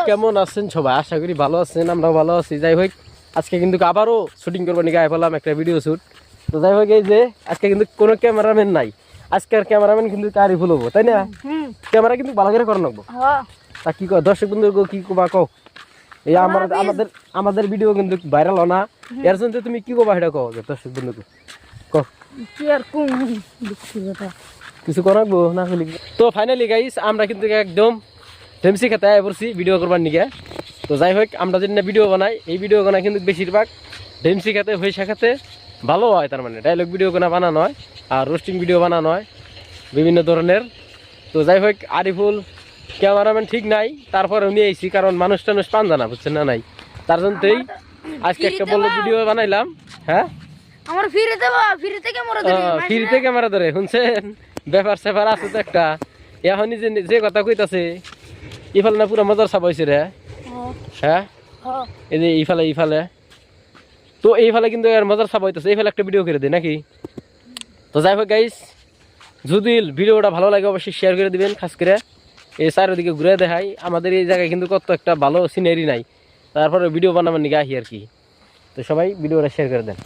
কেমন আছেন সবাই? আশা করি ভালো আছেন, আমরাও ভালো আছি। যাই হোক, আজকে কিন্তু আবারও শুটিং করবো নিয়ে গায়ে পেলাম একটা ভিডিও শুট। তো যাই হোক, এই যে আজকে কিন্তু কোনো ক্যামেরাম্যান নাই। আজকের ক্যামেরাম্যান কিন্তু কারি ফুল হবো, তাই না? ক্যামেরা কিন্তু ভালো করে করে নেবো। তা কি কো দর্শক বন্ধু, কি কবা কও? এই আমাদের ভিডিও কিন্তু ভাইরাল না, এর জন্য তুমি কি কবা সেটা কও দর্শক বন্ধুকে। কও কিছু করাবো না? তো ফাইনালি গাইস, আমরা কিন্তু একদম ঢেমসি খেতে আয় পড়ছি ভিডিও করবার নিকে। তো যাই হোক, আমরা যদি না ভিডিও বানাই, এই ভিডিও বানাই কিন্তু বেশিরভাগ ঢেমসি খেতে হইসা খেতে ভালো হয়। তার মানে ডায়লগ ভিডিও বানানো হয় আর রোস্টিং ভিডিও বানানো হয় বিভিন্ন ধরনের। তো যাই হোক, আরিফুল ক্যামেরাম্যান ঠিক নাই, তারপরে নিয়ে আইছি, কারণ মানুষ টানুষ পান জানা, বুঝছেন না? নাই, তার জন্যই আজকে একটা বললো ভিডিও বানাইলাম। হ্যাঁ, আমার ফ্রিতে ক্যামেরা ধরে শুনছেন? ব্যাপার স্যাপার আছে তো একটা। এখনই যে কথা কইতাছে, ইফালে না পুরো মজার সাপ হয়েছে রে। হ্যাঁ, এই যে ইফালে তো এইফালে কিন্তু এর মজার সাপ হইতেছে, এইফালে একটা ভিডিও করে দিই নাকি? তো যাই হোক গাইস, যদি ভিডিওটা ভালো লাগে অবশ্যই শেয়ার করে দিবেন। খাস করে এই চারিদিকে ঘুরে দেখাই, আমাদের এই জায়গায় কিন্তু কত একটা ভালো সিনারি নাই, তারপরে ভিডিও বানাবার নিকে আহি আর কি। তো সবাই ভিডিওটা শেয়ার করে দেন।